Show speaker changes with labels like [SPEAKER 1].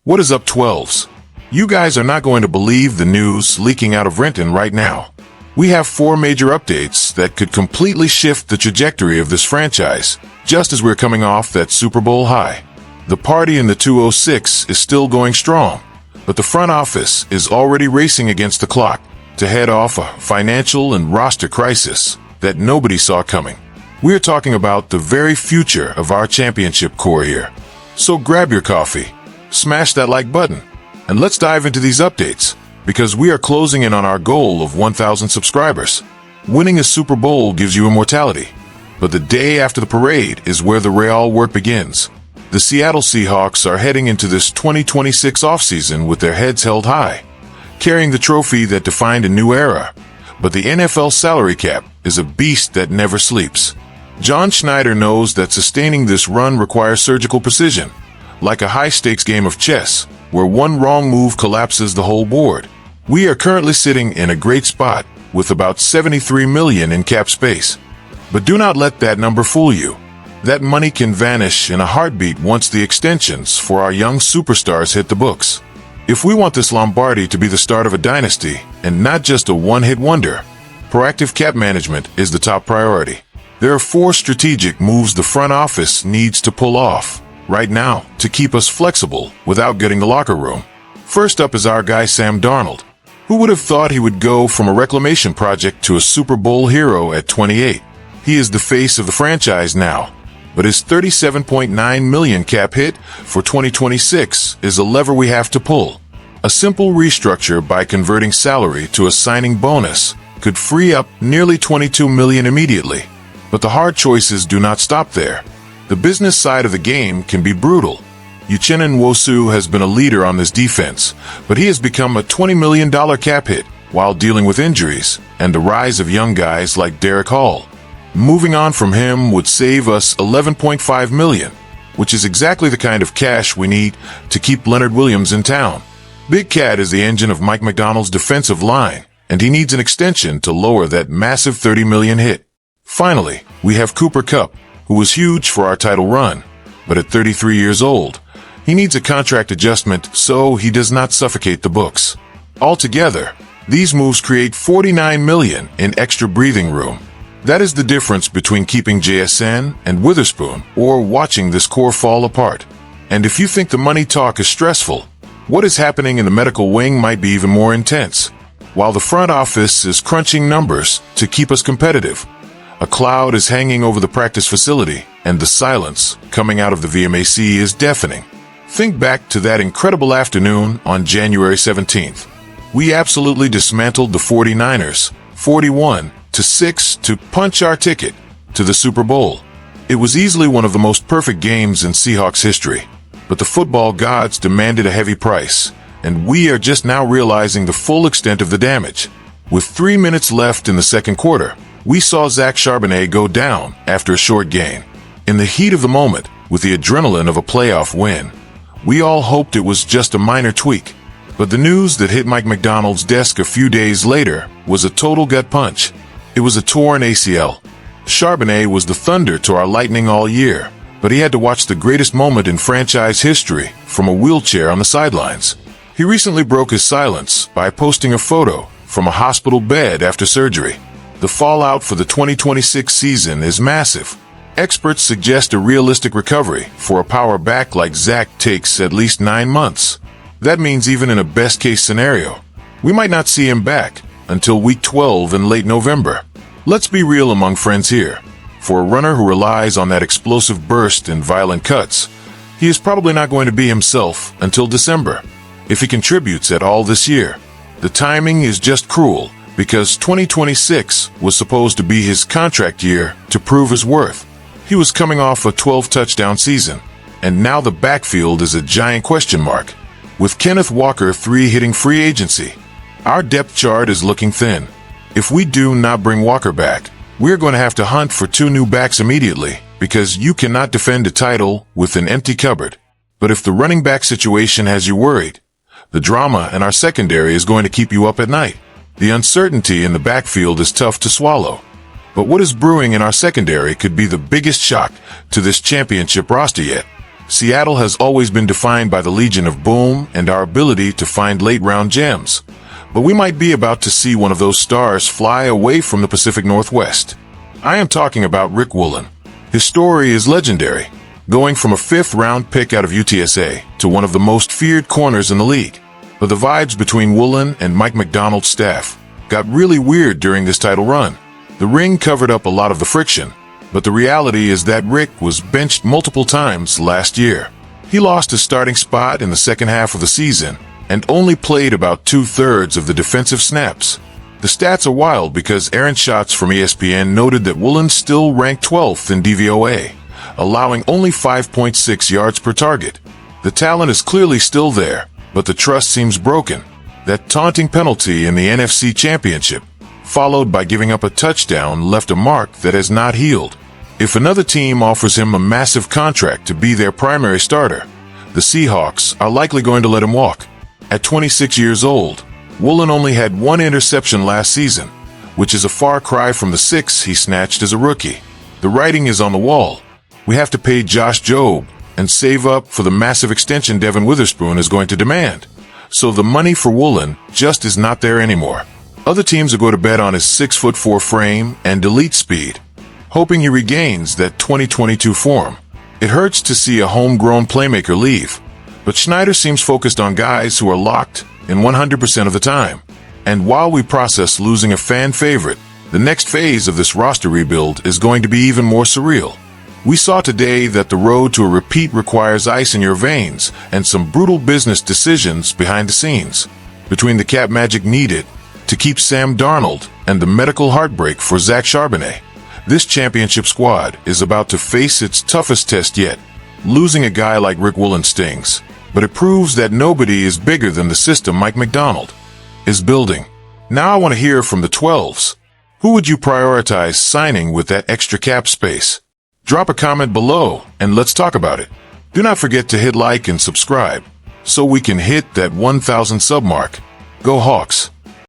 [SPEAKER 1] What is up, 12s? You guys are not going to believe the news leaking out of Renton right now. We have 4 major updates that could completely shift the trajectory of this franchise, just as we're coming off that Super Bowl high. The party in the 206 is still going strong, but the front office is already racing against the clock to head off a financial and roster crisis that nobody saw coming. We're talking about the very future of our championship core here. So grab your coffee, smash that like button, and let's dive into these updates, because we are closing in on our goal of 1,000 subscribers. Winning a Super Bowl gives you immortality, but the day after the parade is where the real work begins. The Seattle Seahawks are heading into this 2026 offseason with their heads held high, carrying the trophy that defined a new era. But the NFL salary cap is a beast that never sleeps. John Schneider knows that sustaining this run requires surgical precision, like a high-stakes game of chess, where one wrong move collapses the whole board. We are currently sitting in a great spot with about $73 million in cap space. But do not let that number fool you. That money can vanish in a heartbeat once the extensions for our young superstars hit the books. If we want this Lombardi to be the start of a dynasty and not just a one-hit wonder, proactive cap management is the top priority. There are 4 strategic moves the front office needs to pull off right now to keep us flexible without getting the locker room. First up is our guy Sam Darnold. Who would have thought he would go from a reclamation project to a Super Bowl hero at 28? He is the face of the franchise now, but his $37.9 million cap hit for 2026 is a lever we have to pull. A simple restructure by converting salary to a signing bonus could free up nearly $22 million immediately. But the hard choices do not stop there. The business side of the game can be brutal. Uchenna Nwosu has been a leader on this defense, but he has become a $20 million cap hit while dealing with injuries and the rise of young guys like Derek Hall. Moving on from him would save us $11.5 million, which is exactly the kind of cash we need to keep Leonard Williams in town. Big Cat is the engine of Mike Macdonald's defensive line, and he needs an extension to lower that massive $30 million hit. Finally, we have Cooper Kupp, who was huge for our title run, but at 33 years old, he needs a contract adjustment so he does not suffocate the books. Altogether, these moves create $49 million in extra breathing room. That is the difference between keeping JSN and Witherspoon or watching this core fall apart. And if you think the money talk is stressful, what is happening in the medical wing might be even more intense. While the front office is crunching numbers to keep us competitive, a cloud is hanging over the practice facility, and the silence coming out of the VMAC is deafening. Think back to that incredible afternoon on January 17th. We absolutely dismantled the 49ers, 41-6, to punch our ticket to the Super Bowl. It was easily one of the most perfect games in Seahawks history, but the football gods demanded a heavy price, and we are just now realizing the full extent of the damage. With 3 minutes left in the second quarter, we saw Zach Charbonnet go down after a short gain. In the heat of the moment, with the adrenaline of a playoff win, we all hoped it was just a minor tweak. But the news that hit Mike Macdonald's desk a few days later was a total gut punch. It was a torn ACL. Charbonnet was the thunder to our lightning all year, but he had to watch the greatest moment in franchise history from a wheelchair on the sidelines. He recently broke his silence by posting a photo from a hospital bed after surgery. The fallout for the 2026 season is massive. Experts suggest a realistic recovery for a power back like Zach takes at least 9 months. That means even in a best-case scenario, we might not see him back until week 12 in late November. Let's be real among friends here. For a runner who relies on that explosive burst and violent cuts, he is probably not going to be himself until December. If he contributes at all this year, the timing is just cruel, because 2026 was supposed to be his contract year to prove his worth. He was coming off a 12-touchdown season, and now the backfield is a giant question mark. With Kenneth Walker 3 hitting free agency, our depth chart is looking thin. If we do not bring Walker back, we're going to have to hunt for 2 new backs immediately, because you cannot defend a title with an empty cupboard. But if the running back situation has you worried, the drama in our secondary is going to keep you up at night. The uncertainty in the backfield is tough to swallow. But what is brewing in our secondary could be the biggest shock to this championship roster yet. Seattle has always been defined by the Legion of Boom and our ability to find late-round gems. But we might be about to see one of those stars fly away from the Pacific Northwest. I am talking about Rick Woolen. His story is legendary, going from a 5th-round pick out of UTSA to one of the most feared corners in the league. But the vibes between Woolen and Mike Macdonald's staff got really weird during this title run. The ring covered up a lot of the friction, but the reality is that Rick was benched multiple times last year. He lost his starting spot in the second half of the season and only played about 2/3 of the defensive snaps. The stats are wild because Aaron Schatz from ESPN noted that Woolen still ranked 12th in DVOA, allowing only 5.6 yards per target. The talent is clearly still there, but the trust seems broken. That taunting penalty in the NFC Championship, followed by giving up a touchdown, left a mark that has not healed. If another team offers him a massive contract to be their primary starter, the Seahawks are likely going to let him walk. At 26 years old, Woolen only had 1 interception last season, which is a far cry from the 6 he snatched as a rookie. The writing is on the wall. We have to pay Josh Jobe and save up for the massive extension Devin Witherspoon is going to demand. So the money for Woolen just is not there anymore. Other teams are going to bet on his 6'4" frame and elite speed, hoping he regains that 2022 form. It hurts to see a homegrown playmaker leave, but Schneider seems focused on guys who are locked in 100% of the time. And while we process losing a fan favorite, the next phase of this roster rebuild is going to be even more surreal. We saw today that the road to a repeat requires ice in your veins and some brutal business decisions behind the scenes. Between the cap magic needed to keep Sam Darnold and the medical heartbreak for Zach Charbonnet, this championship squad is about to face its toughest test yet. Losing a guy like Rick Woolen stings, but it proves that nobody is bigger than the system Mike Macdonald is building. Now I want to hear from the 12s. Who would you prioritize signing with that extra cap space? Drop a comment below and let's talk about it. Do not forget to hit like and subscribe so we can hit that 1,000 sub mark. Go Hawks!